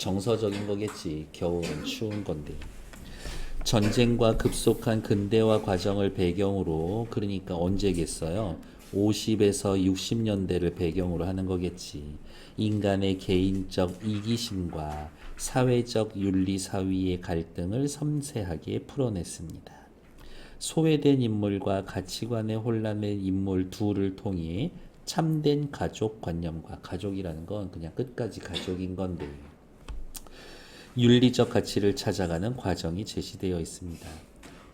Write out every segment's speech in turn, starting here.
정서적인 거겠지. 겨울은 추운 건데. 전쟁과 급속한 근대화 과정을 배경으로, 그러니까 언제겠어요? 50에서 60년대를 배경으로 하는 거겠지. 인간의 개인적 이기심과 사회적 윤리 사위의 갈등을 섬세하게 풀어냈습니다. 소외된 인물과 가치관에 혼란된 인물 둘을 통해 참된 가족 관념과, 가족이라는 건 그냥 끝까지 가족인 건데, 윤리적 가치를 찾아가는 과정이 제시되어 있습니다.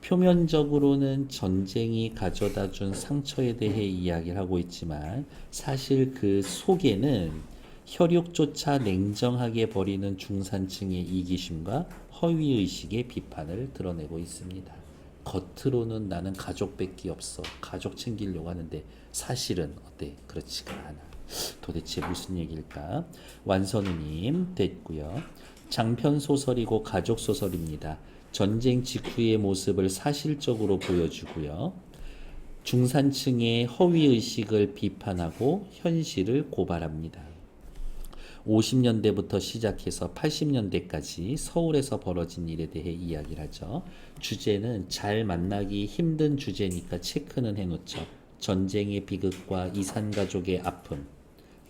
표면적으로는 전쟁이 가져다 준 상처에 대해 이야기를 하고 있지만 사실 그 속에는 혈육조차 냉정하게 버리는 중산층의 이기심과 허위의식의 비판을 드러내고 있습니다. 겉으로는 나는 가족밖에 없어, 가족 챙기려고 하는데 사실은 어때? 그렇지가 않아. 도대체 무슨 얘기일까? 완선우님 됐고요. 장편 소설이고 가족 소설입니다. 전쟁 직후의 모습을 사실적으로 보여주고요. 중산층의 허위의식을 비판하고 현실을 고발합니다. 50년대부터 시작해서 80년대까지 서울에서 벌어진 일에 대해 이야기를 하죠. 주제는 잘 만나기 힘든 주제니까 체크는 해놓죠. 전쟁의 비극과 이산가족의 아픔,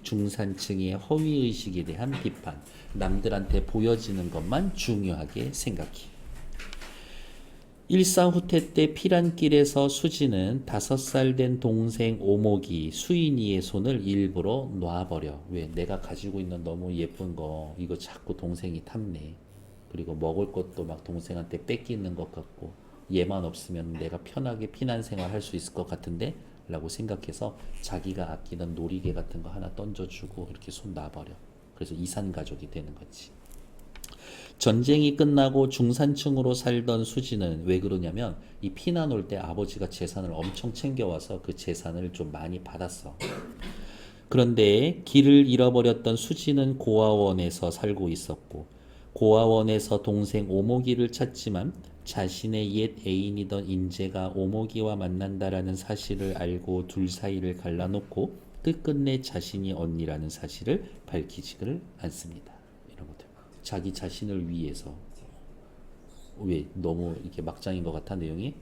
중산층의 허위의식에 대한 비판, 남들한테 보여지는 것만 중요하게 생각해. 일사후퇴 때 피란길에서 수지는 5살 된 동생 오목이 수인이의 손을 일부러 놔버려. 왜? 내가 가지고 있는 너무 예쁜 거 이거 자꾸 동생이 탐내. 그리고 먹을 것도 막 동생한테 뺏기는 것 같고, 얘만 없으면 내가 편하게 피난생활 할 수 있을 것 같은데 라고 생각해서 자기가 아끼는 놀이개 같은 거 하나 던져주고 이렇게 손 놔버려. 그래서 이산가족이 되는 거지. 전쟁이 끝나고 중산층으로 살던 수지는 왜 그러냐면 이 피난 올 때 아버지가 재산을 엄청 챙겨와서 그 재산을 좀 많이 받았어. 그런데 길을 잃어버렸던 수지는 고아원에서 살고 있었고, 고아원에서 동생 오목이를 찾지만 자신의 옛 애인이던 인재가 오목이와 만난다라는 사실을 알고 둘 사이를 갈라놓고 끝끝내 자신이 언니라는 사실을 밝히지를 않습니다. 이런 것들. 자기 자신을 위해서. 왜? 너무 이렇게 막장인 것 같아 내용이?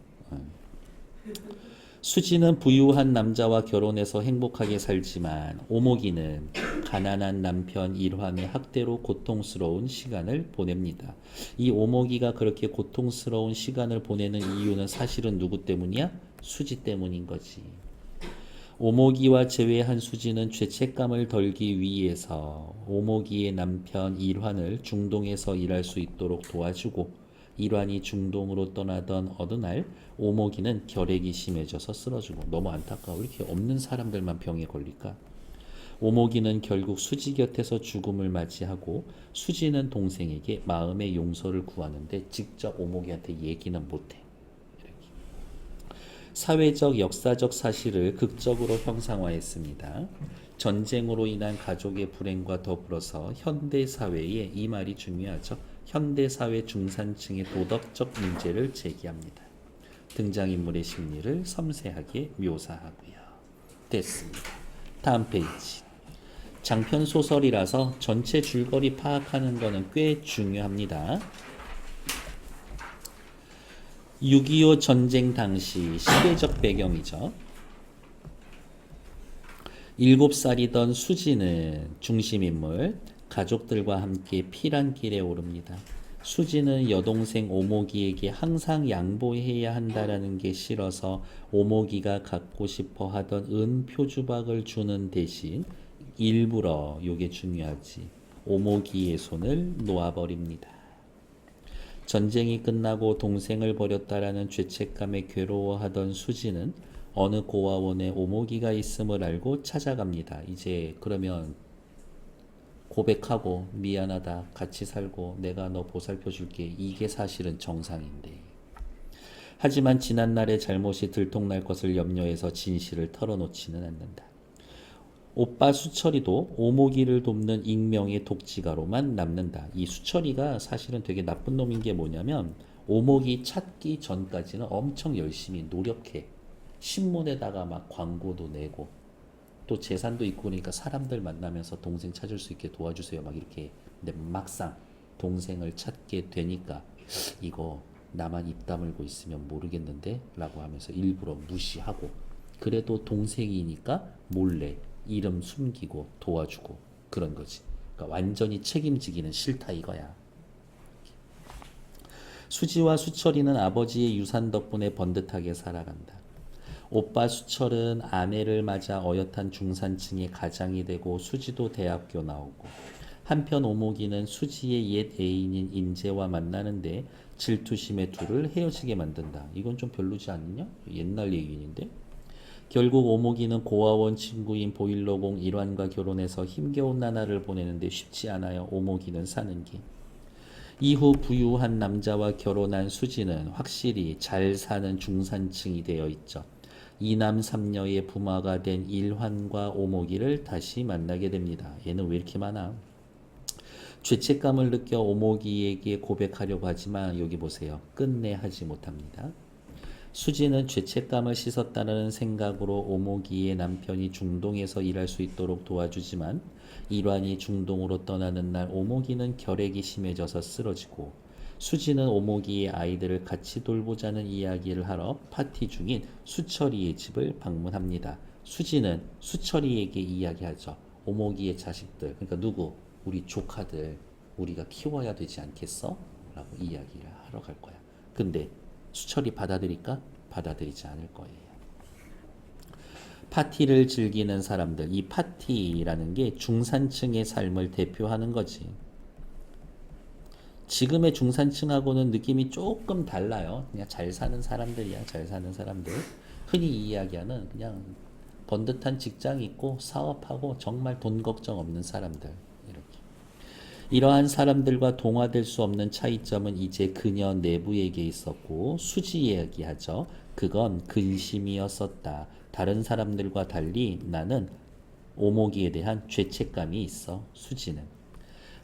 수지는 부유한 남자와 결혼해서 행복하게 살지만 오목이는 가난한 남편 일환의 학대로 고통스러운 시간을 보냅니다. 이 오목이가 그렇게 고통스러운 시간을 보내는 이유는 사실은 누구 때문이야? 수지 때문인 거지. 오목이와 재회한 수지는 죄책감을 덜기 위해서 오목이의 남편 일환을 중동에서 일할 수 있도록 도와주고, 일환이 중동으로 떠나던 어느 날 오목이는 결핵이 심해져서 쓰러지고, 너무 안타까워. 이렇게 없는 사람들만 병에 걸릴까? 오목이는 결국 수지 곁에서 죽음을 맞이하고, 수지는 동생에게 마음의 용서를 구하는데 직접 오목이한테 얘기는 못해. 사회적 역사적 사실을 극적으로 형상화했습니다. 전쟁으로 인한 가족의 불행과 더불어서 현대사회에 이 말이 중요하죠. 현대사회 중산층의 도덕적 문제를 제기합니다. 등장인물의 심리를 섬세하게 묘사하고요. 됐습니다. 다음 페이지. 장편 소설이라서 전체 줄거리 파악하는 것은 꽤 중요합니다. 6.25 전쟁 당시 시대적 배경이죠. 7살이던 수지는 중심인물, 가족들과 함께 피란길에 오릅니다. 수지는 여동생 오목이에게 항상 양보해야 한다라는 게 싫어서 오목이가 갖고 싶어 하던 은 표주박을 주는 대신 일부러, 요게 중요하지, 오목이의 손을 놓아버립니다. 전쟁이 끝나고 동생을 버렸다라는 죄책감에 괴로워하던 수지는 어느 고아원에 오목이가 있음을 알고 찾아갑니다. 이제 그러면 고백하고 미안하다, 같이 살고 내가 너 보살펴 줄게, 이게 사실은 정상인데, 하지만 지난날의 잘못이 들통날 것을 염려해서 진실을 털어놓지는 않는다. 오빠 수철이도 오목이를 돕는 익명의 독지가로만 남는다. 이 수철이가 사실은 되게 나쁜 놈인 게 뭐냐면, 오목이 찾기 전까지는 엄청 열심히 노력해. 신문에다가 막 광고도 내고 또 재산도 있고, 그러니까 사람들 만나면서 동생 찾을 수 있게 도와주세요 막 이렇게 근데 막상 동생을 찾게 되니까 이거 나만 입 다물고 있으면 모르겠는데 라고 하면서 일부러 무시하고 그래도 동생이니까 몰래 이름 숨기고 도와주고 그런 거지. 그러니까 완전히 책임지기는 싫다 이거야. 수지와 수철이는 아버지의 유산 덕분에 번듯하게 살아간다. 오빠 수철은 아내를 맞아 어엿한 중산층의 가장이 되고 수지도 대학교 나오고 한편 오목이는 수지의 옛 애인인 인재와 만나는데 질투심에 둘을 헤어지게 만든다. 이건 좀 별로지 않느냐? 옛날 얘기인데. 결국 오목이는 고아원 친구인 보일러공 일환과 결혼해서 힘겨운 나날을 보내는데 쉽지 않아요. 오목이는 사는 게. 이후 부유한 남자와 결혼한 수지는 확실히 잘 사는 중산층이 되어 있죠. 이남 삼녀의 부모가 된 일환과 오목이를 다시 만나게 됩니다. 얘는 왜 이렇게 많아? 죄책감을 느껴 오목이에게 고백하려고 하지만 여기 보세요. 끝내 하지 못합니다. 수지는 죄책감을 씻었다는 생각으로 오목이의 남편이 중동에서 일할 수 있도록 도와주지만 일환이 중동으로 떠나는 날 오목이는 결핵이 심해져서 쓰러지고 수지는 오목이의 아이들을 같이 돌보자는 이야기를 하러 파티 중인 수철이의 집을 방문합니다. 수지는 수철이에게 이야기하죠. 오목이의 자식들, 그러니까 누구? 우리 조카들 우리가 키워야 되지 않겠어? 라고 이야기를 하러 갈 거야. 근데 수철이 받아들일까? 받아들이지 않을 거예요. 파티를 즐기는 사람들, 이 파티라는 게 중산층의 삶을 대표하는 거지. 지금의 중산층하고는 느낌이 조금 달라요. 그냥 잘 사는 사람들이야, 잘 사는 사람들. 흔히 이야기하는 그냥 번듯한 직장 있고 사업하고 정말 돈 걱정 없는 사람들. 이러한 사람들과 동화될 수 없는 차이점은 이제 그녀 내부에게 있었고 수지 이야기하죠. 그건 근심이었었다. 다른 사람들과 달리 나는 오목이에 대한 죄책감이 있어. 수지는.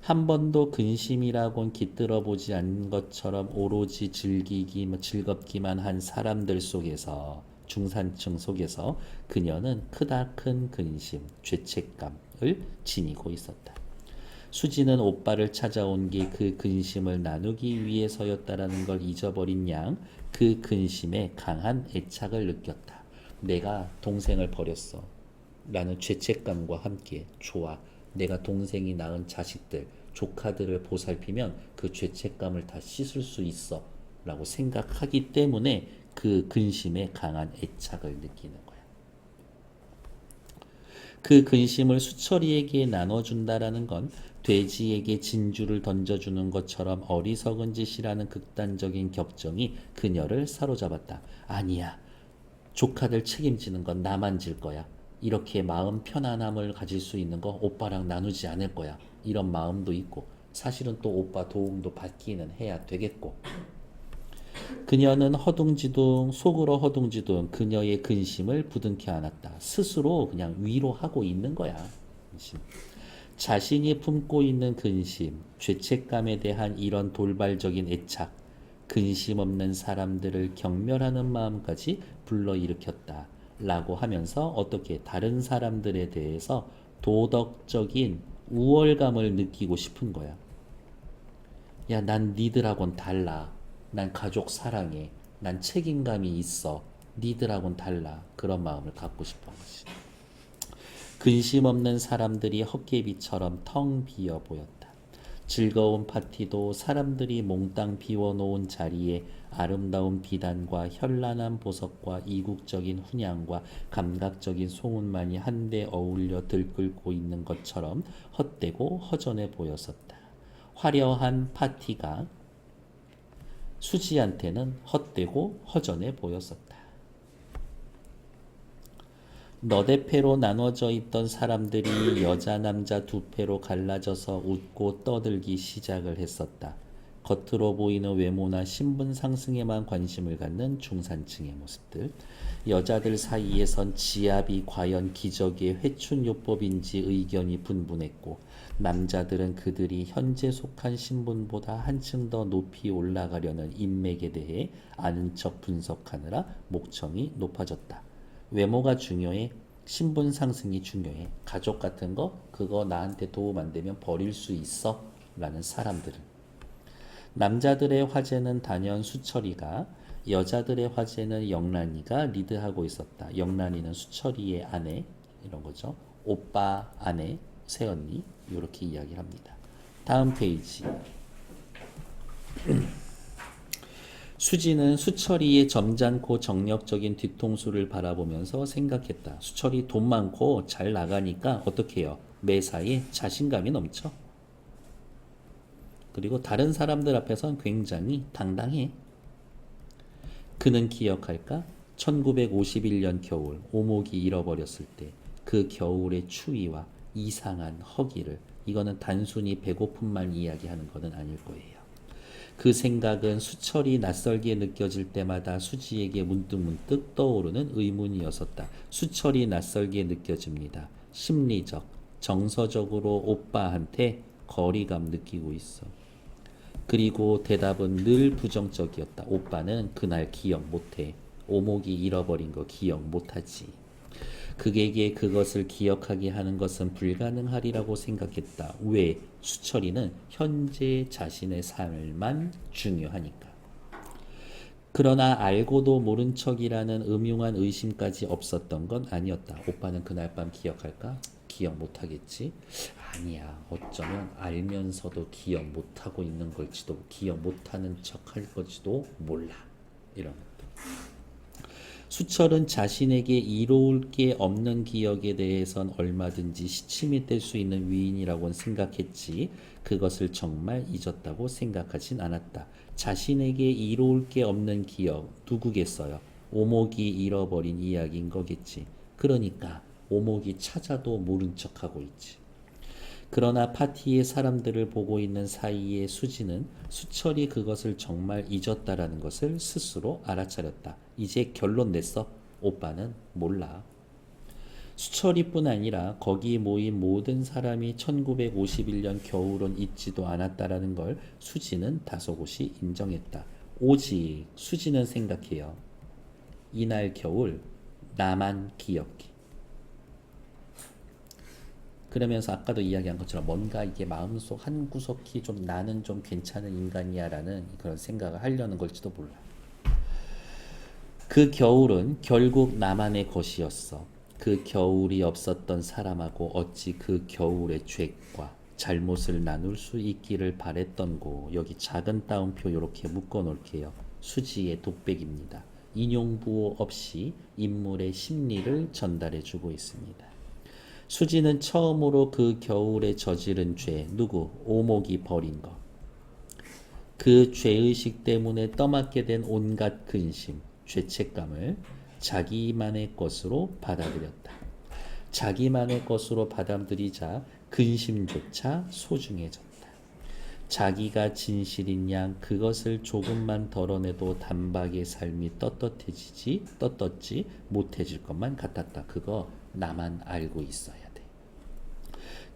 한 번도 근심이라곤 깃들어 보지 않은 것처럼 오로지 즐겁기만 한 사람들 속에서 중산층 속에서 그녀는 크다 큰 근심, 죄책감을 지니고 있었다. 수지는 오빠를 찾아온 게 그 근심을 나누기 위해서였다라는 걸 잊어버린 양 그 근심에 강한 애착을 느꼈다. 내가 동생을 버렸어. 라는 죄책감과 함께 좋아. 내가 동생이 낳은 자식들, 조카들을 보살피면 그 죄책감을 다 씻을 수 있어. 라고 생각하기 때문에 그 근심에 강한 애착을 느끼는 거야. 그 근심을 수철이에게 나눠준다라는 건 돼지에게 진주를 던져주는 것처럼 어리석은 짓이라는 극단적인 격정이 그녀를 사로잡았다. 아니야. 조카들 책임지는 건 나만 질 거야. 이렇게 마음 편안함을 가질 수 있는 거 오빠랑 나누지 않을 거야. 이런 마음도 있고 사실은 또 오빠 도움도 받기는 해야 되겠고 그녀는 허둥지둥 속으로 허둥지둥 그녀의 근심을 부둥켜 안았다. 스스로 그냥 위로하고 있는 거야. 근심. 자신이 품고 있는 근심, 죄책감에 대한 이런 돌발적인 애착, 근심 없는 사람들을 경멸하는 마음까지 불러일으켰다. 라고 하면서 어떻게 다른 사람들에 대해서 도덕적인 우월감을 느끼고 싶은 거야. 야, 난 니들하고는 달라. 난 가족 사랑해. 난 책임감이 있어. 니들하고는 달라. 그런 마음을 갖고 싶은 거지. 근심 없는 사람들이 헛개비처럼 텅 비어 보였다. 즐거운 파티도 사람들이 몽땅 비워놓은 자리에 아름다운 비단과 현란한 보석과 이국적인 훈향과 감각적인 소문만이 한데 어울려 들끓고 있는 것처럼 헛되고 허전해 보였었다. 화려한 파티가 수지한테는 헛되고 허전해 보였었다. 너댓패로 나눠져 있던 사람들이 여자 남자 두 패로 갈라져서 웃고 떠들기 시작을 했었다. 겉으로 보이는 외모나 신분 상승에만 관심을 갖는 중산층의 모습들. 여자들 사이에선 지압이 과연 기적의 회춘요법인지 의견이 분분했고 남자들은 그들이 현재 속한 신분보다 한층 더 높이 올라가려는 인맥에 대해 아는 척 분석하느라 목청이 높아졌다. 외모가 중요해. 신분 상승이 중요해. 가족 같은 거 그거 나한테 도움 안 되면 버릴 수 있어. 라는 사람들은. 남자들의 화제는 단연 수철이가, 여자들의 화제는 영란이가 리드하고 있었다. 영란이는 수철이의 아내, 이런 거죠. 오빠, 아내, 새언니, 이렇게 이야기합니다. 다음 페이지. 수지는 수철이의 점잖고 정력적인 뒤통수를 바라보면서 생각했다. 수철이 돈 많고 잘 나가니까 어떻게 해요? 매사에 자신감이 넘쳐. 그리고 다른 사람들 앞에선 굉장히 당당해. 그는 기억할까? 1951년 겨울 오목이 잃어버렸을 때 그 겨울의 추위와 이상한 허기를, 이거는 단순히 배고픔만 이야기하는 것은 아닐 거예요. 그 생각은 수철이 낯설게 느껴질 때마다 수지에게 문득문득 떠오르는 의문이었었다. 수철이 낯설게 느껴집니다. 심리적, 정서적으로 오빠한테 거리감 느끼고 있어. 그리고 대답은 늘 부정적이었다. 오빠는 그날 기억 못해. 오목이 잃어버린 거 기억 못하지. 그에게 그것을 기억하게 하는 것은 불가능하리라고 생각했다. 왜? 수철이는 현재 자신의 삶만 중요하니까. 그러나 알고도 모른 척이라는 음흉한 의심까지 없었던 건 아니었다. 오빠는 그날 밤 기억할까? 기억 못하겠지? 아니야. 어쩌면 알면서도 기억 못하고 있는 걸지도, 기억 못하는 척 할 걸지도 몰라. 이런 것도. 수철은 자신에게 이로울 게 없는 기억에 대해선 얼마든지 시침이 될 수 있는 위인이라고는 생각했지, 그것을 정말 잊었다고 생각하진 않았다. 자신에게 이로울 게 없는 기억, 누구겠어요? 오목이 잃어버린 이야기인 거겠지. 그러니까 오목이 찾아도 모른 척하고 있지. 그러나 파티의 사람들을 보고 있는 사이에 수지는 수철이 그것을 정말 잊었다라는 것을 스스로 알아차렸다. 이제 결론 냈어. 오빠는 몰라. 수철이뿐 아니라 거기 모인 모든 사람이 1951년 겨울은 잊지도 않았다라는 걸 수지는 다소곳이 인정했다. 오직 수지는 생각해요. 이날 겨울 나만 기억해. 그러면서 아까도 이야기한 것처럼 뭔가 이게 마음속 한 구석이 좀 나는 좀 괜찮은 인간이야 라는 그런 생각을 하려는 걸지도 몰라. 그 겨울은 결국 나만의 것이었어. 그 겨울이 없었던 사람하고 어찌 그 겨울의 죄과 잘못을 나눌 수 있기를 바랬던고. 여기 작은 따옴표 이렇게 묶어 놓을게요. 수지의 독백입니다. 인용부호 없이 인물의 심리를 전달해 주고 있습니다. 수지는 처음으로 그 겨울에 저지른 죄, 누구? 오목이 벌인 것. 그 죄의식 때문에 떠맡게 된 온갖 근심, 죄책감을 자기만의 것으로 받아들였다. 자기만의 것으로 받아들이자 근심조차 소중해졌다. 자기가 진실인 양 그것을 조금만 덜어내도 단박에 삶이 떳떳지 못해질 것만 같았다. 그거 나만 알고 있어야 돼.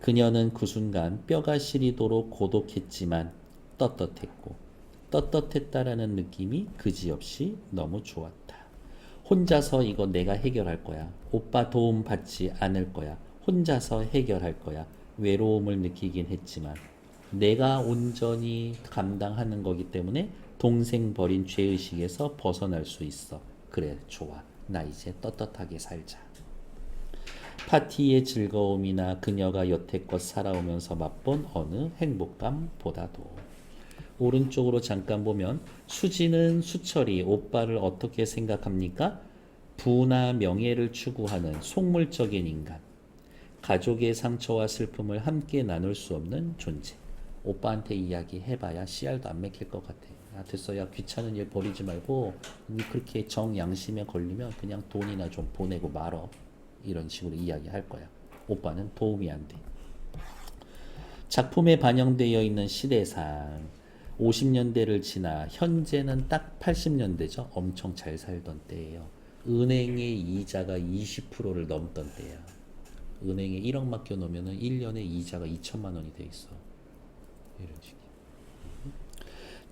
그녀는 그 순간 뼈가 시리도록 고독했지만 떳떳했고, 떳떳했다라는 느낌이 그지없이 너무 좋았다. 혼자서 이거 내가 해결할 거야. 오빠 도움 받지 않을 거야. 혼자서 해결할 거야. 외로움을 느끼긴 했지만 내가 온전히 감당하는 거기 때문에 동생 버린 죄의식에서 벗어날 수 있어. 그래, 좋아. 나 이제 떳떳하게 살자. 파티의 즐거움이나 그녀가 여태껏 살아오면서 맛본 어느 행복감보다도. 오른쪽으로 잠깐 보면 수지는 수철이 오빠를 어떻게 생각합니까? 부나 명예를 추구하는 속물적인 인간. 가족의 상처와 슬픔을 함께 나눌 수 없는 존재. 오빠한테 이야기해봐야 씨알도 안 맥힐 것 같아. 야, 됐어. 야, 귀찮은 일 버리지 말고 그렇게 정양심에 걸리면 그냥 돈이나 좀 보내고 말어. 이런 식으로 이야기할 거야. 오빠는 도움이 안 돼. 작품에 반영되어 있는 시대상 50년대를 지나 현재는 딱 80년대죠. 엄청 잘 살던 때예요. 은행의 이자가 20%를 넘던 때야. 은행에 1억 맡겨놓으면 1년에 이자가 2천만 원이 돼 있어. 이런 식이야.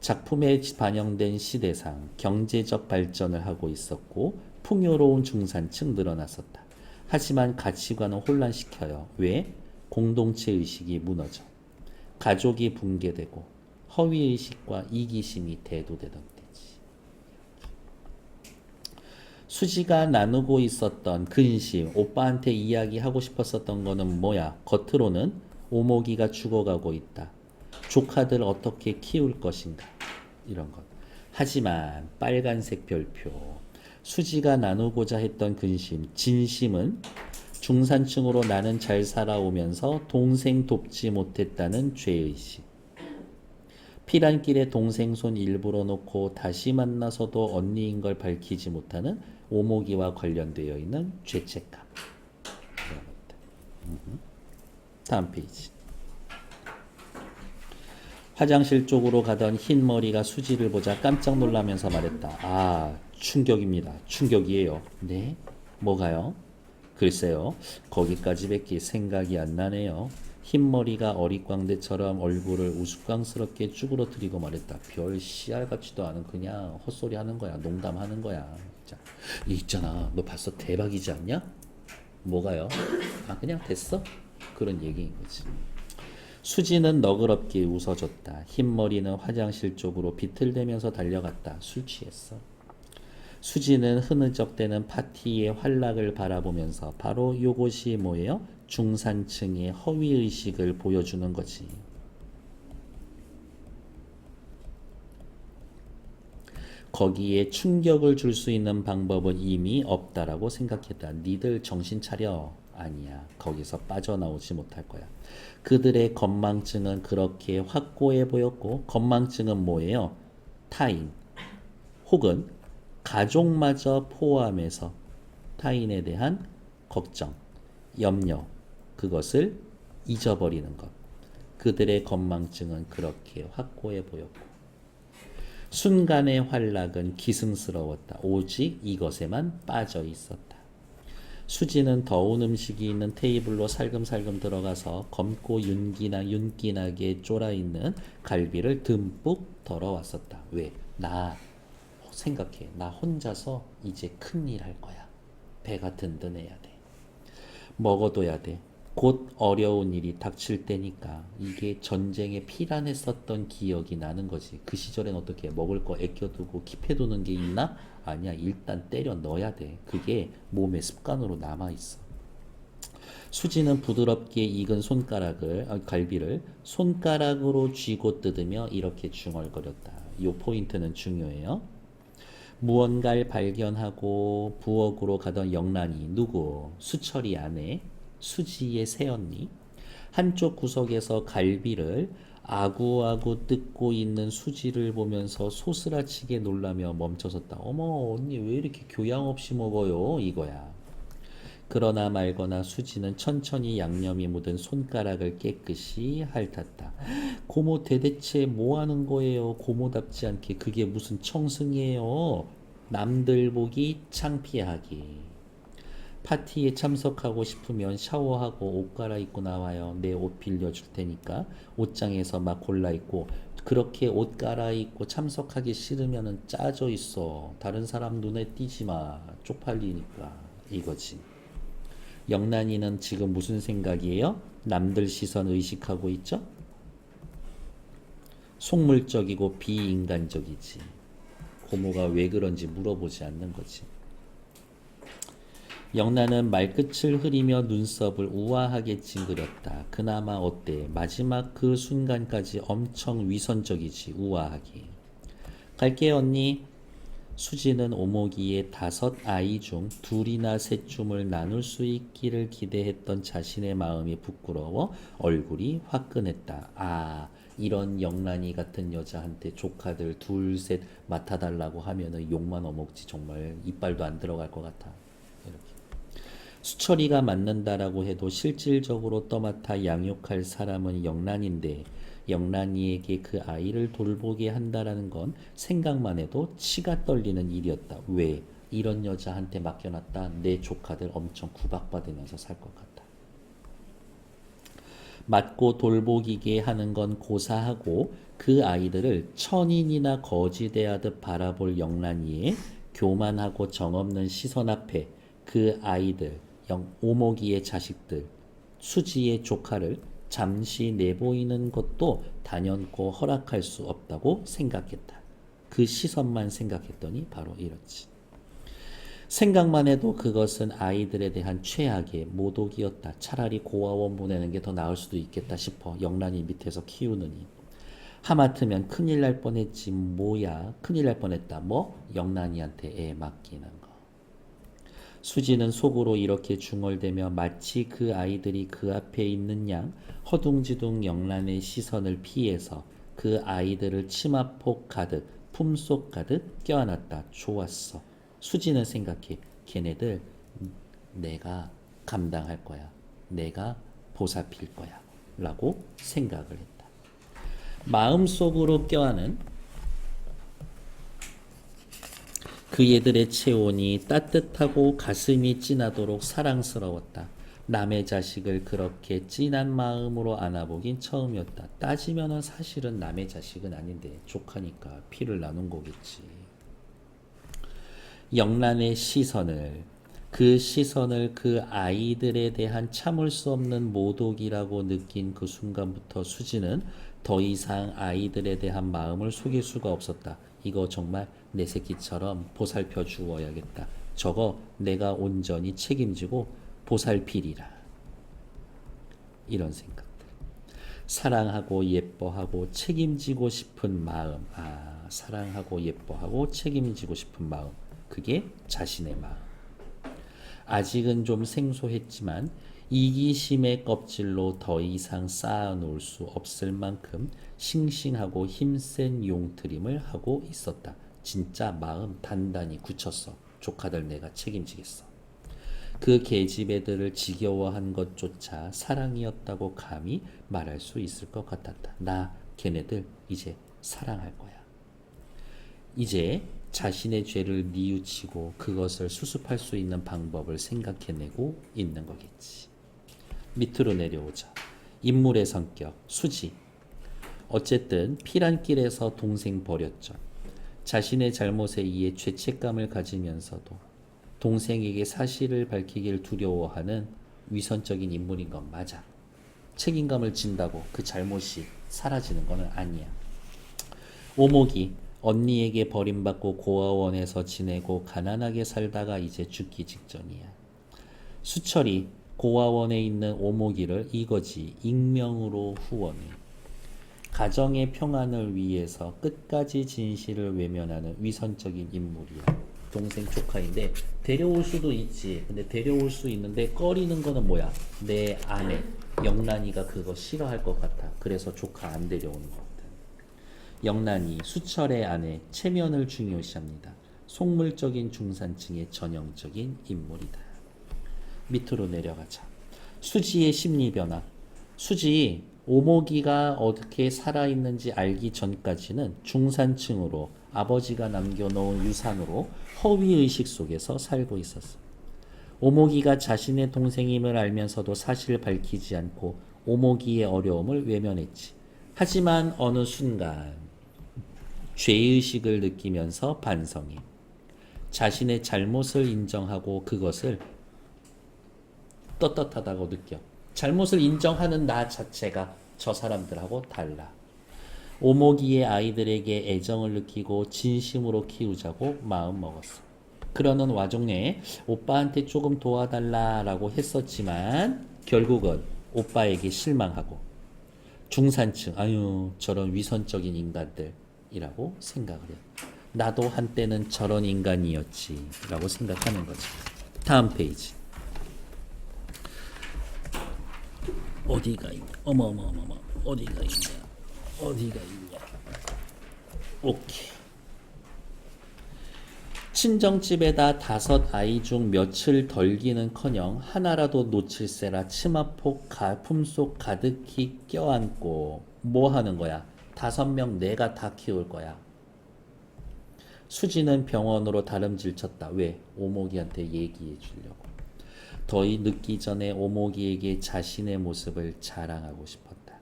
작품에 반영된 시대상 경제적 발전을 하고 있었고 풍요로운 중산층 늘어났었다. 하지만 가치관은 혼란시켜요. 왜? 공동체 의식이 무너져. 가족이 붕괴되고 허위의식과 이기심이 대두되던 때지. 수지가 나누고 있었던 근심, 오빠한테 이야기하고 싶었었던 거는 뭐야? 겉으로는 오목이가 죽어가고 있다. 조카들 어떻게 키울 것인가? 이런 것. 하지만 빨간색 별표. 수지가 나누고자 했던 근심, 진심은 중산층으로 나는 잘 살아오면서 동생 돕지 못했다는 죄의식. 피란길에 동생 손 일부러 놓고 다시 만나서도 언니인 걸 밝히지 못하는 오목이와 관련되어 있는 죄책감. 다음 페이지. 화장실 쪽으로 가던 흰 머리가 수지를 보자 깜짝 놀라면서 말했다. 아, 충격입니다. 충격이에요. 네? 뭐가요? 글쎄요. 거기까지밖에 생각이 안 나네요. 흰머리가 어릿광대처럼 얼굴을 우스꽝스럽게 쭈그러뜨리고 말했다. 별 씨알 같지도 않은 그냥 헛소리 하는 거야. 농담하는 거야. 자, 있잖아. 너 봤어? 대박이지 않냐? 뭐가요? 아, 그냥 됐어? 그런 얘기인 거지. 수지는 너그럽게 웃어줬다. 흰머리는 화장실 쪽으로 비틀대면서 달려갔다. 술 취했어. 수지는 흐느적대는 파티의 활락을 바라보면서 바로 요것이 뭐예요? 중산층의 허위의식을 보여주는 거지. 거기에 충격을 줄 수 있는 방법은 이미 없다라고 생각했다. 니들 정신 차려. 아니야. 거기서 빠져나오지 못할 거야. 그들의 건망증은 그렇게 확고해 보였고, 건망증은 뭐예요? 타인 혹은 가족마저 포함해서 타인에 대한 걱정, 염려, 그것을 잊어버리는 것. 그들의 건망증은 그렇게 확고해 보였고 순간의 활락은 기승스러웠다. 오직 이것에만 빠져 있었다. 수지는 더운 음식이 있는 테이블로 살금살금 들어가서 검고 윤기나게 쫄아있는 갈비를 듬뿍 덜어왔었다. 왜? 나 생각해. 나 혼자서 이제 큰일 할 거야. 배가 든든해야 돼. 먹어둬야 돼. 곧 어려운 일이 닥칠 때니까. 이게 전쟁에 피란했었던 기억이 나는 거지. 그 시절엔 어떻게 먹을 거 아껴두고 킵해두는 게 있나? 아니야. 일단 때려 넣어야 돼. 그게 몸의 습관으로 남아있어. 수지는 부드럽게 익은 갈비를 손가락으로 쥐고 뜯으며 이렇게 중얼거렸다. 이 포인트는 중요해요. 무언가를 발견하고 부엌으로 가던 영란이 누구? 수철이 아내 수지의 새언니. 한쪽 구석에서 갈비를 아구아구 뜯고 있는 수지를 보면서 소스라치게 놀라며 멈춰섰다. 어머, 언니 왜 이렇게 교양 없이 먹어요? 이거야. 그러나 말거나 수지는 천천히 양념이 묻은 손가락을 깨끗이 핥았다. 고모 대대체 뭐 하는 거예요? 고모답지 않게 그게 무슨 청승이에요? 남들 보기 창피하기. 파티에 참석하고 싶으면 샤워하고 옷 갈아입고 나와요. 내 옷 빌려줄 테니까 옷장에서 막 골라 입고. 그렇게 옷 갈아입고 참석하기 싫으면 짜져 있어. 다른 사람 눈에 띄지 마. 쪽팔리니까. 이거지. 영란이는 지금 무슨 생각이에요? 남들 시선 의식하고 있죠? 속물적이고 비인간적이지. 고모가 왜 그런지 물어보지 않는 거지. 영란은 말끝을 흐리며 눈썹을 우아하게 찡그렸다. 그나마 어때? 마지막 그 순간까지 엄청 위선적이지. 우아하게. 갈게 언니. 수지는 오목이의 5아이 중 2이나 3줌을 나눌 수 있기를 기대했던 자신의 마음이 부끄러워 얼굴이 화끈했다. 아, 이런 영란이 같은 여자한테 조카들 2, 3 맡아달라고 하면은 욕만 어먹지. 정말 이빨도 안 들어갈 것 같아. 이렇게. 수철이가 맡는다라고 해도 실질적으로 떠맡아 양육할 사람은 영란인데 영란이에게 그 아이를 돌보게 한다라는 건 생각만 해도 치가 떨리는 일이었다. 왜? 이런 여자한테 맡겨놨다 내 조카들 엄청 구박받으면서 살 것 같다. 맡고 돌보기게 하는 건 고사하고 그 아이들을 천인이나 거지 대하듯 바라볼 영란이의 교만하고 정없는 시선 앞에 그 아이들, 오목이의 자식들, 수지의 조카를 잠시 내보이는 것도 단연코 허락할 수 없다고 생각했다. 그 시선만 생각했더니 바로 이렇지. 생각만 해도 그것은 아이들에 대한 최악의 모독이었다. 차라리 고아원 보내는 게 더 나을 수도 있겠다 싶어. 영란이 밑에서 키우느니. 하마터면 큰일 날 뻔했지. 뭐야 큰일 날 뻔했다. 뭐? 영란이한테 애 맡기는 거. 수지는 속으로 이렇게 중얼대며 마치 그 아이들이 그 앞에 있는 양 허둥지둥 영란의 시선을 피해서 그 아이들을 치마폭 가득 품속 가득 껴안았다. 좋았어. 수지는 생각해. 걔네들 내가 감당할 거야. 내가 보살필 거야. 라고 생각을 했다. 마음속으로 껴안은 그 얘들의 체온이 따뜻하고 가슴이 찐하도록 사랑스러웠다. 남의 자식을 그렇게 찐한 마음으로 안아보긴 처음이었다. 따지면은 사실은 남의 자식은 아닌데 조카니까 피를 나눈 거겠지. 영란의 그 시선을 그 아이들에 대한 참을 수 없는 모독이라고 느낀 그 순간부터 수지는 더 이상 아이들에 대한 마음을 속일 수가 없었다. 이거 정말 내 새끼처럼 보살펴 주어야겠다. 저거 내가 온전히 책임지고 보살피리라. 이런 생각들. 사랑하고 예뻐하고 책임지고 싶은 마음. 사랑하고 예뻐하고 책임지고 싶은 마음. 그게 자신의 마음. 아직은 좀 생소했지만 이기심의 껍질로 더 이상 쌓아놓을 수 없을 만큼 싱싱하고 힘센 용트림을 하고 있었다. 진짜 마음 단단히 굳혔어. 조카들 내가 책임지겠어. 그 계집 애들을 지겨워한 것조차 사랑이었다고 감히 말할 수 있을 것 같았다. 나 걔네들 이제 사랑할 거야. 이제 자신의 죄를 뉘우치고 그것을 수습할 수 있는 방법을 생각해내고 있는 거겠지. 밑으로 내려오자. 인물의 성격, 수지. 어쨌든 피란길에서 동생 버렸죠. 자신의 잘못에 의해 죄책감을 가지면서도 동생에게 사실을 밝히길 두려워하는 위선적인 인물인 건 맞아. 책임감을 진다고 그 잘못이 사라지는 건 아니야. 오목이 언니에게 버림받고 고아원에서 지내고 가난하게 살다가 이제 죽기 직전이야. 수철이 고아원에 있는 오목이를 이거지 익명으로 후원해. 가정의 평안을 위해서 끝까지 진실을 외면하는 위선적인 인물이야. 동생 조카인데 데려올 수도 있지. 근데 데려올 수 있는데 꺼리는 거는 뭐야? 내 아내 영란이가 그거 싫어할 것 같아. 그래서 조카 안 데려오는 거거든. 영란이 수철의 아내 체면을 중요시합니다. 속물적인 중산층의 전형적인 인물이다. 밑으로 내려가자. 수지의 심리 변화. 수지 오목이가 어떻게 살아있는지 알기 전까지는 중산층으로 아버지가 남겨놓은 유산으로 허위의식 속에서 살고 있었어. 오목이가 자신의 동생임을 알면서도 사실을 밝히지 않고 오목이의 어려움을 외면했지. 하지만 어느 순간 죄의식을 느끼면서 반성해. 자신의 잘못을 인정하고 그것을 떳떳하다고 느껴. 잘못을 인정하는 나 자체가 저 사람들하고 달라. 오목이의 아이들에게 애정을 느끼고 진심으로 키우자고 마음먹었어. 그러는 와중에 오빠한테 조금 도와달라라고 했었지만 결국은 오빠에게 실망하고 중산층, 저런 위선적인 인간들이라고 생각을 해. 나도 한때는 저런 인간이었지 라고 생각하는 거지. 다음 페이지. 어디가 있냐? 어머머머머. 어디가 있냐? 어디가 있냐? 오케이. 친정집에다 5아이 중 며칠 덜기는커녕 하나라도 놓칠세라 치마폭 품속 가득히 껴안고 뭐 하는 거야? 5명 내가 다 키울 거야. 수지는 병원으로 다름질 쳤다. 왜? 오목이한테 얘기해 주려고. 더 늦기 전에 오목이에게 자신의 모습을 자랑하고 싶었다.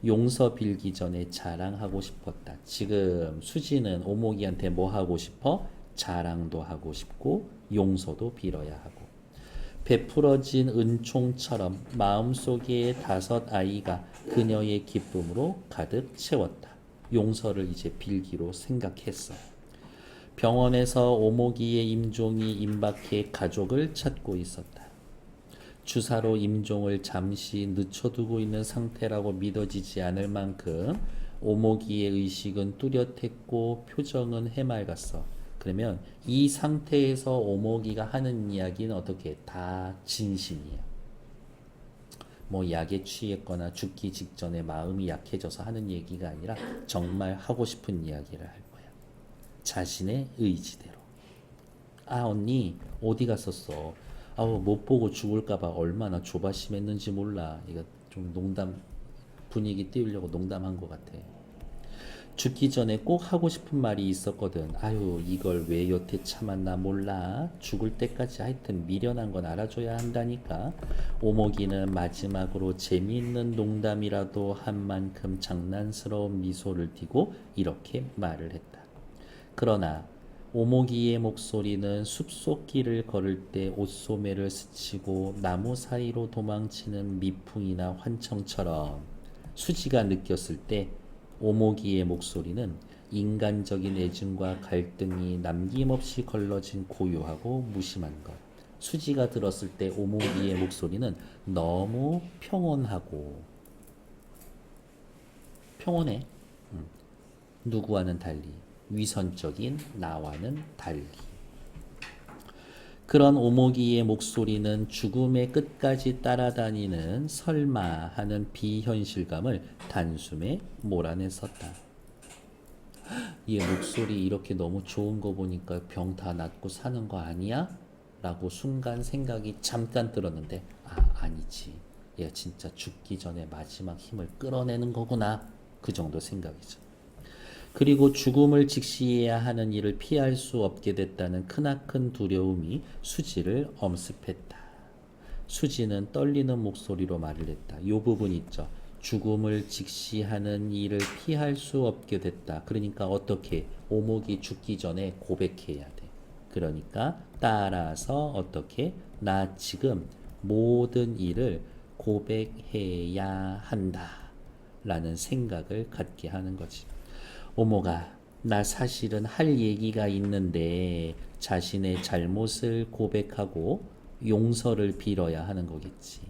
용서 빌기 전에 자랑하고 싶었다. 지금 수지는 오목이한테 뭐 하고 싶어? 자랑도 하고 싶고 용서도 빌어야 하고. 베풀어진 은총처럼 마음속에 5아이가 그녀의 기쁨으로 가득 채웠다. 용서를 이제 빌기로 생각했어. 병원에서 오모기의 임종이 임박해 가족을 찾고 있었다. 주사로 임종을 잠시 늦춰두고 있는 상태라고 믿어지지 않을 만큼 오모기의 의식은 뚜렷했고 표정은 해맑았어. 그러면 이 상태에서 오모기가 하는 이야기는 어떻게 다 진심이야. 뭐 약에 취했거나 죽기 직전에 마음이 약해져서 하는 얘기가 아니라 정말 하고 싶은 이야기를 할 거야. 자신의 의지대로. 아 언니 어디 갔었어? 아우 못 보고 죽을까봐 얼마나 조바심했는지 몰라. 이거 좀 농담 분위기 띄우려고 농담한 것 같아. 죽기 전에 꼭 하고 싶은 말이 있었거든. 아유 이걸 왜 여태 참았나 몰라. 죽을 때까지 하여튼 미련한 건 알아줘야 한다니까. 오목이는 마지막으로 재미있는 농담이라도 한 만큼 장난스러운 미소를 띠고 이렇게 말을 했다. 그러나 오목이의 목소리는 숲속길을 걸을 때 옷소매를 스치고 나무 사이로 도망치는 미풍이나 환청처럼 수지가 느꼈을 때 오목이의 목소리는 인간적인 애증과 갈등이 남김없이 걸러진 고요하고 무심한 것. 수지가 들었을 때 오목이의 목소리는 너무 평온하고 평온해. 누구와는 달리 위선적인 나와는 달리. 그런 오목이의 목소리는 죽음의 끝까지 따라다니는 설마 하는 비현실감을 단숨에 몰아냈었다. 얘 목소리 이렇게 너무 좋은 거 보니까 병 다 낫고 사는 거 아니야? 라고 순간 생각이 잠깐 들었는데 아니지. 얘 진짜 죽기 전에 마지막 힘을 끌어내는 거구나. 그 정도 생각이죠. 그리고 죽음을 직시해야 하는 일을 피할 수 없게 됐다는 크나큰 두려움이 수지를 엄습했다. 수지는 떨리는 목소리로 말을 했다. 이 부분 있죠. 죽음을 직시하는 일을 피할 수 없게 됐다. 그러니까 어떻게? 오목이 죽기 전에 고백해야 돼. 그러니까 따라서 어떻게? 나 지금 모든 일을 고백해야 한다. 라는 생각을 갖게 하는 거지. 오모가 나 사실은 할 얘기가 있는데 자신의 잘못을 고백하고 용서를 빌어야 하는 거겠지.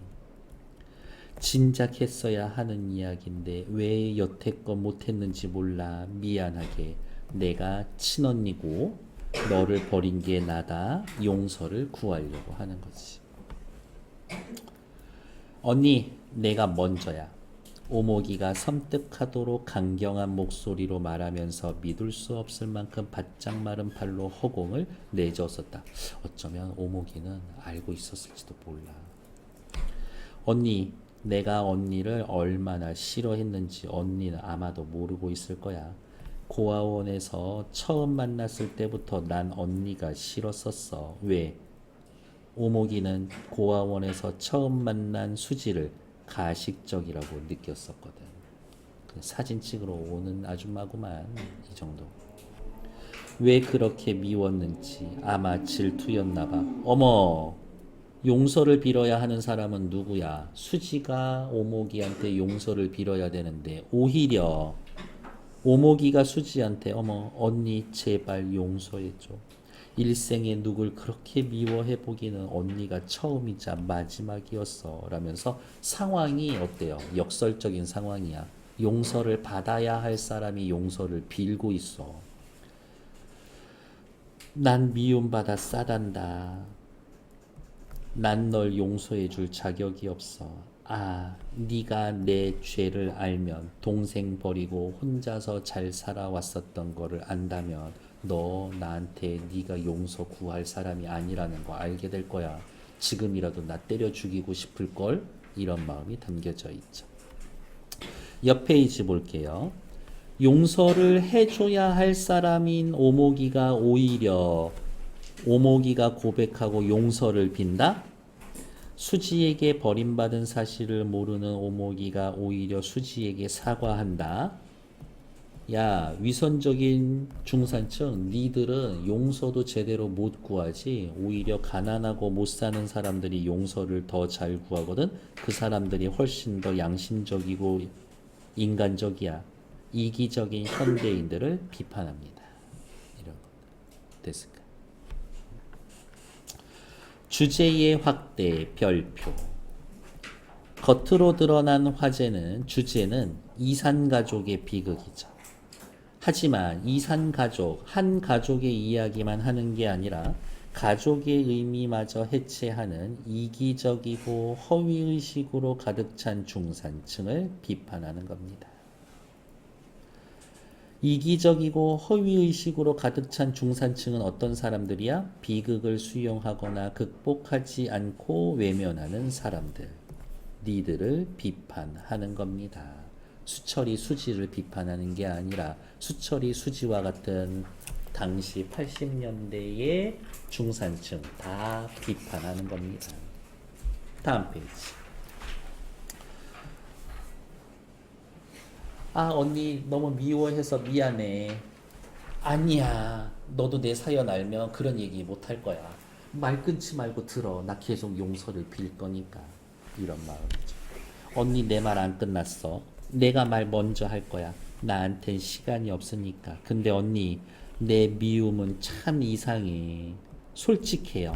진작 했어야 하는 이야기인데 왜 여태껏 못했는지 몰라. 미안하게. 내가 친언니고 너를 버린 게 나다. 용서를 구하려고 하는 거지. 언니 내가 먼저야. 오목이가 섬뜩하도록 강경한 목소리로 말하면서 믿을 수 없을 만큼 바짝 마른 팔로 허공을 내줬었다. 어쩌면 오목이는 알고 있었을지도 몰라. 언니, 내가 언니를 얼마나 싫어했는지 언니는 아마도 모르고 있을 거야. 고아원에서 처음 만났을 때부터 난 언니가 싫었었어. 왜? 오목이는 고아원에서 처음 만난 수지를 가식적이라고 느꼈었거든. 사진 찍으러 오는 아줌마구만. 이 정도. 왜 그렇게 미웠는지 아마 질투였나봐. 어머, 용서를 빌어야 하는 사람은 누구야? 수지가 오목이한테 용서를 빌어야 되는데 오히려 오목이가 수지한테 어머 언니 제발 용서해줘. 일생에 누굴 그렇게 미워해 보기는 언니가 처음이자 마지막이었어 라면서 상황이 어때요? 역설적인 상황이야. 용서를 받아야 할 사람이 용서를 빌고 있어. 난 미움받아 싸단다. 난 널 용서해 줄 자격이 없어. 네가 내 죄를 알면 동생 버리고 혼자서 잘 살아왔었던 거를 안다면 너 나한테 네가 용서 구할 사람이 아니라는 거 알게 될 거야. 지금이라도 나 때려 죽이고 싶을걸? 이런 마음이 담겨져 있죠. 옆 페이지 볼게요. 용서를 해줘야 할 사람인 오목이가 오히려 오목이가 고백하고 용서를 빈다? 수지에게 버림받은 사실을 모르는 오목이가 오히려 수지에게 사과한다? 야, 위선적인 중산층, 니들은 용서도 제대로 못 구하지. 오히려 가난하고 못 사는 사람들이 용서를 더 잘 구하거든. 그 사람들이 훨씬 더 양심적이고 인간적이야. 이기적인 현대인들을 비판합니다. 이런 거 됐을까? 주제의 확대, 별표. 겉으로 드러난 주제는 이산가족의 비극이죠. 하지만 이산가족, 한 가족의 이야기만 하는 게 아니라 가족의 의미마저 해체하는 이기적이고 허위의식으로 가득 찬 중산층을 비판하는 겁니다. 이기적이고 허위의식으로 가득 찬 중산층은 어떤 사람들이야? 비극을 수용하거나 극복하지 않고 외면하는 사람들. 니들을 비판하는 겁니다. 수철이 수지를 비판하는 게 아니라 수철이 수지와 같은 당시 80년대의 중산층 다 비판하는 겁니다. 다음 페이지. 아, 언니 너무 미워해서 미안해. 아니야. 너도 내 사연 알면 그런 얘기 못 할 거야. 말 끊지 말고 들어. 나 계속 용서를 빌 거니까. 이런 마음이죠. 언니 내 말 안 끝났어. 내가 말 먼저 할 거야. 나한텐 시간이 없으니까. 근데 언니 내 미움은 참 이상해. 솔직해요.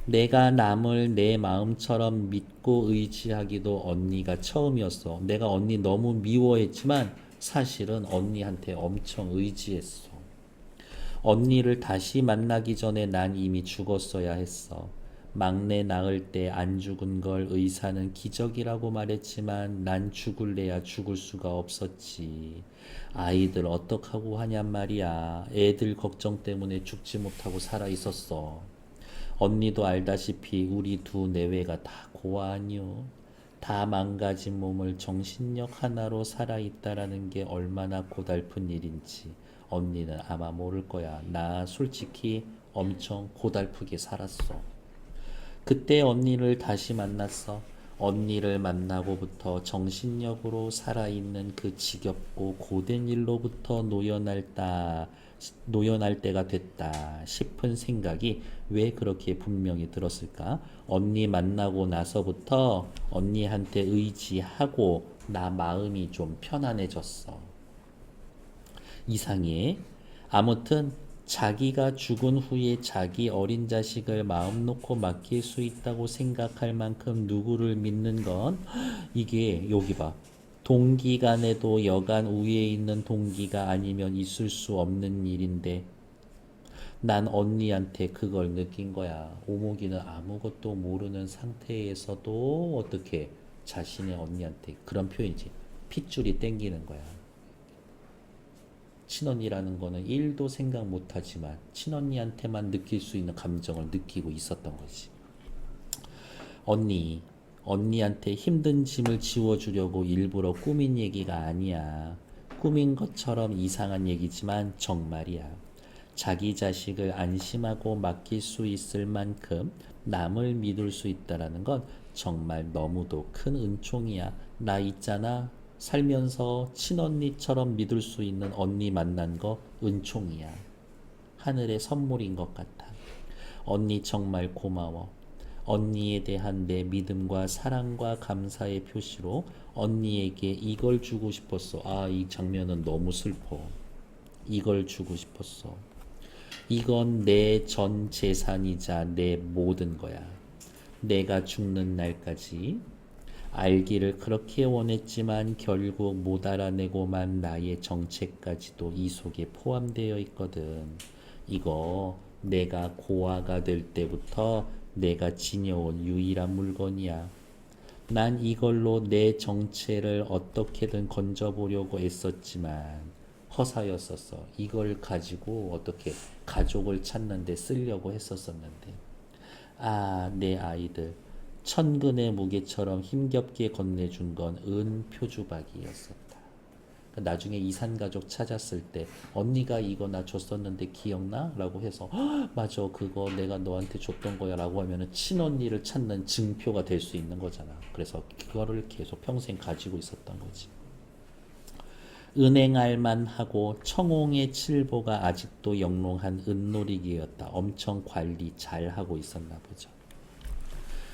내가 남을 내 마음처럼 믿고 의지하기도 언니가 처음이었어. 내가 언니 너무 미워했지만 사실은 언니한테 엄청 의지했어. 언니를 다시 만나기 전에 난 이미 죽었어야 했어. 막내 낳을 때 안 죽은 걸 의사는 기적이라고 말했지만 난 죽을래야 죽을 수가 없었지. 아이들 어떡하고 하냔 말이야. 애들 걱정 때문에 죽지 못하고 살아 있었어. 언니도 알다시피 우리 두 내외가 다 고아 아니요. 다 망가진 몸을 정신력 하나로 살아있다라는 게 얼마나 고달픈 일인지 언니는 아마 모를 거야. 나 솔직히 엄청 고달프게 살았어. 그때 언니를 다시 만났어. 언니를 만나고부터 정신력으로 살아있는 그 지겹고 고된 일로부터 노연할 때가 됐다 싶은 생각이 왜 그렇게 분명히 들었을까? 언니 만나고 나서부터 언니한테 의지하고 나 마음이 좀 편안해졌어. 이상해. 아무튼 자기가 죽은 후에 자기 어린 자식을 마음 놓고 맡길 수 있다고 생각할 만큼 누구를 믿는 건 이게 여기 봐. 동기 간에도 여간 우위에 있는 동기가 아니면 있을 수 없는 일인데 난 언니한테 그걸 느낀 거야. 오목이는 아무것도 모르는 상태에서도 어떻게 자신의 언니한테 그런 표현이지. 핏줄이 땡기는 거야. 친언니라는 거는 1도 생각 못하지만 친언니한테만 느낄 수 있는 감정을 느끼고 있었던 거지. 언니한테 힘든 짐을 지워주려고 일부러 꾸민 얘기가 아니야. 꾸민 것처럼 이상한 얘기지만 정말이야. 자기 자식을 안심하고 맡길 수 있을 만큼 남을 믿을 수 있다라는 건 정말 너무도 큰 은총이야. 나 있잖아. 살면서 친언니처럼 믿을 수 있는 언니 만난 거 은총이야. 하늘의 선물인 것 같아. 언니 정말 고마워. 언니에 대한 내 믿음과 사랑과 감사의 표시로 언니에게 이걸 주고 싶었어. 아, 이 장면은 너무 슬퍼. 이걸 주고 싶었어. 이건 내 전 재산이자 내 모든 거야. 내가 죽는 날까지 알기를 그렇게 원했지만 결국 못 알아내고만 나의 정체까지도 이 속에 포함되어 있거든. 이거 내가 고아가 될 때부터 내가 지녀온 유일한 물건이야. 난 이걸로 내 정체를 어떻게든 건져보려고 애썼지만 허사였었어. 이걸 가지고 어떻게 가족을 찾는 데 쓰려고 했었었는데. 아, 내 아이들. 천근의 무게처럼 힘겹게 건네준 건 은표주박이었었다. 나중에 이산가족 찾았을 때 언니가 이거 나 줬었는데 기억나? 라고 해서 맞아 그거 내가 너한테 줬던 거야 라고 하면은 친언니를 찾는 증표가 될 수 있는 거잖아. 그래서 그거를 계속 평생 가지고 있었던 거지. 은행알만 하고 청홍의 칠보가 아직도 영롱한 은놀이기였다. 엄청 관리 잘 하고 있었나 보죠.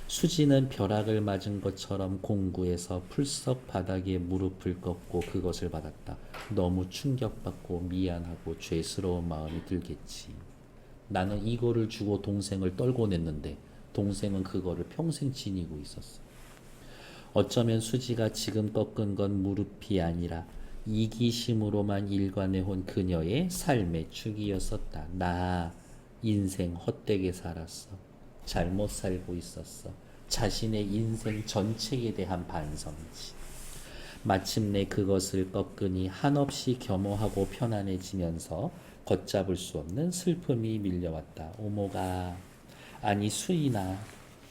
수지는 벼락을 맞은 것처럼 공구에서 풀썩 바닥에 무릎을 꺾고 그것을 받았다. 너무 충격받고 미안하고 죄스러운 마음이 들겠지. 나는 이거를 주고 동생을 떨고 냈는데 동생은 그거를 평생 지니고 있었어. 어쩌면 수지가 지금 꺾은 건 무릎이 아니라 이기심으로만 일관해온 그녀의 삶의 축이었었다. 나 인생 헛되게 살았어. 잘못 살고 있었어. 자신의 인생 전체에 대한 반성이지. 마침내 그것을 꺾으니 한없이 겸허하고 편안해지면서 걷잡을 수 없는 슬픔이 밀려왔다. 오모가, 아니 수인아,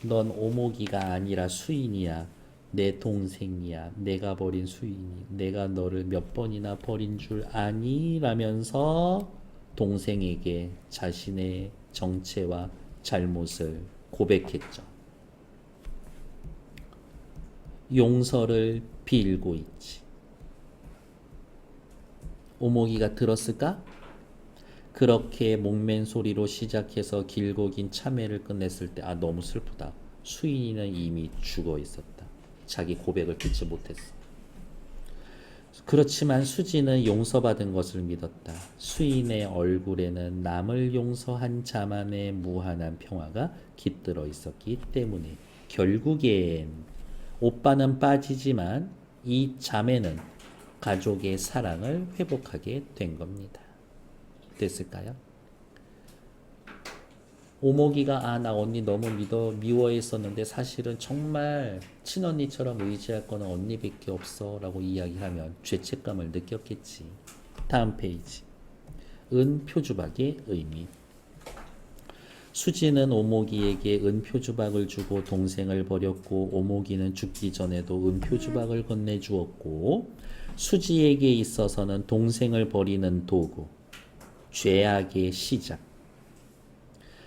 넌 오모기가 아니라 수인이야. 내 동생이야. 내가 버린 수인이. 내가 너를 몇 번이나 버린 줄 아니? 라면서 동생에게 자신의 정체와 잘못을 고백했죠. 용서를 빌고 있지. 오모기가 들었을까? 그렇게 목맨 소리로 시작해서 길고 긴 참회를 끝냈을 때 너무 슬프다. 수인이는 이미 죽어 있었다. 자기 고백을 듣지 못했어. 그렇지만 수지는 용서받은 것을 믿었다. 수인의 얼굴에는 남을 용서한 자만의 무한한 평화가 깃들어 있었기 때문에 결국엔 오빠는 빠지지만 이 자매는 가족의 사랑을 회복하게 된 겁니다. 됐을까요? 오목이가 나 언니 너무 미워했었는데 사실은 정말 친언니처럼 의지할 거는 언니밖에 없어 라고 이야기하면 죄책감을 느꼈겠지. 다음 페이지. 은표주박의 의미. 수지는 오목이에게 은표주박을 주고 동생을 버렸고 오목이는 죽기 전에도 은표주박을 건네주었고 수지에게 있어서는 동생을 버리는 도구, 죄악의 시작,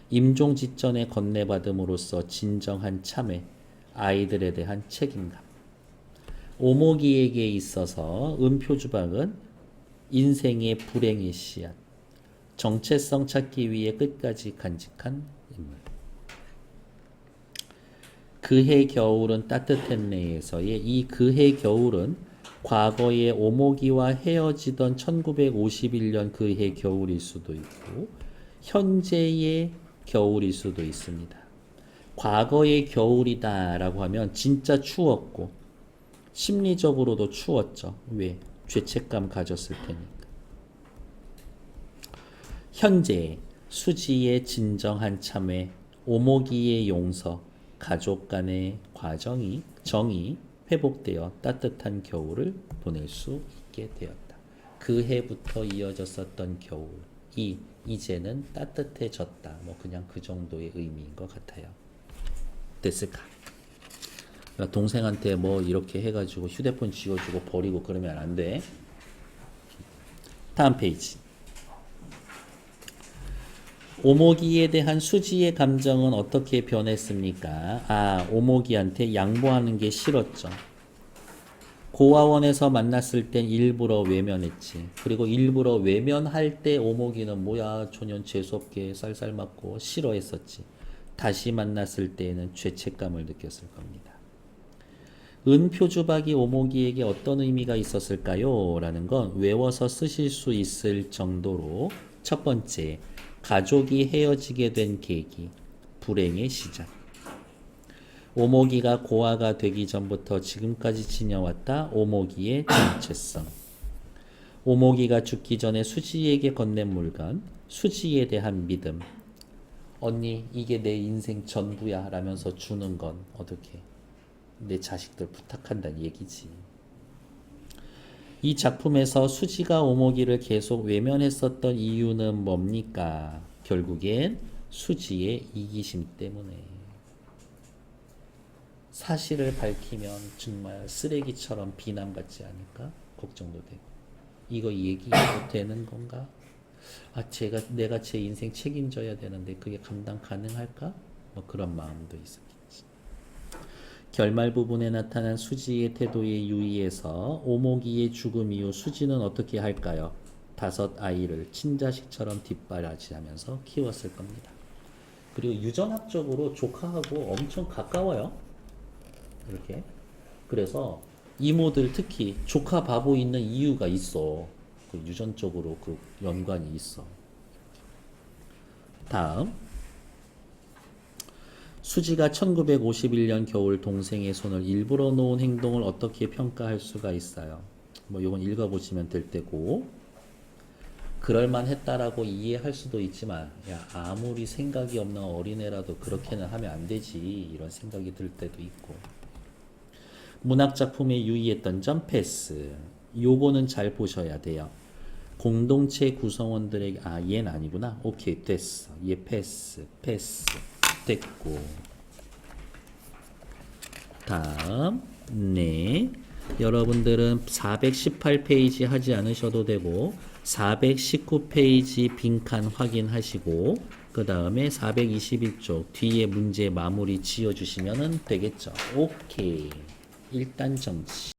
임종직전에 건네받음으로써 진정한 참회, 아이들에 대한 책임감. 오목이에게 있어서 은표주박은 인생의 불행의 씨앗, 정체성 찾기 위해 끝까지 간직한 인물. 그해 겨울은 따뜻했네에서의 이 그해 겨울은 과거의 오목이와 헤어지던 1951년 그해 겨울일 수도 있고 현재의 겨울일 수도 있습니다. 과거의 겨울이다라고 하면 진짜 추웠고 심리적으로도 추웠죠. 왜? 죄책감 가졌을 테니까. 현재 수지의 진정한 참회, 오목이의 용서, 가족 간의 정이 회복되어 따뜻한 겨울을 보낼 수 있게 되었다. 그 해부터 이어졌었던 겨울이 이제는 따뜻해졌다. 그냥 그 정도의 의미인 것 같아요. 됐을까? 그러니까 동생한테 이렇게 해가지고 휴대폰 지워주고 버리고 그러면 안 돼. 다음 페이지. 오목이에 대한 수지의 감정은 어떻게 변했습니까? 오목이한테 양보하는 게 싫었죠. 고아원에서 만났을 땐 일부러 외면했지. 그리고 일부러 외면할 때 오목이는 뭐야 초년 재수없게 쌀쌀 맞고 싫어했었지. 다시 만났을 때에는 죄책감을 느꼈을 겁니다. 은표주박이 오목이에게 어떤 의미가 있었을까요? 라는 건 외워서 쓰실 수 있을 정도로 첫 번째, 가족이 헤어지게 된 계기, 불행의 시작. 오목이가 고아가 되기 전부터 지금까지 지녀왔다 오목이의 정체성. 오목이가 죽기 전에 수지에게 건넨 물건, 수지에 대한 믿음. 언니 이게 내 인생 전부야 라면서 주는 건 어떻게? 내 자식들 부탁한다는 얘기지. 이 작품에서 수지가 오목이를 계속 외면했었던 이유는 뭡니까? 결국엔 수지의 이기심 때문에. 사실을 밝히면 정말 쓰레기처럼 비난받지 않을까? 걱정도 되고. 이거 얘기해도 되는 건가? 내가 제 인생 책임져야 되는데 그게 감당 가능할까? 그런 마음도 있었겠지. 결말 부분에 나타난 수지의 태도에 유의해서 오목이의 죽음 이후 수지는 어떻게 할까요? 5아이를 친자식처럼 뒷바라지하면서 키웠을 겁니다. 그리고 유전학적으로 조카하고 엄청 가까워요. 이렇게. 그래서 이모들 특히 조카 바보 있는 이유가 있어. 그 유전적으로 그 연관이 있어. 다음. 수지가 1951년 겨울 동생의 손을 일부러 놓은 행동을 어떻게 평가할 수가 있어요? 뭐 이건 읽어보시면 될 테고, 그럴만 했다라고 이해할 수도 있지만, 야, 아무리 생각이 없는 어린애라도 그렇게는 하면 안 되지, 이런 생각이 들 때도 있고. 문학작품에 유의했던 점 패스. 요거는 잘 보셔야 돼요. 공동체 구성원들에게, 얘는 아니구나. 오케이, 됐어. 얘 패스. 됐고. 다음. 네. 여러분들은 418페이지 하지 않으셔도 되고 419페이지 빈칸 확인하시고 그 다음에 421쪽 뒤에 문제 마무리 지어주시면 되겠죠. 오케이. 일단 정치.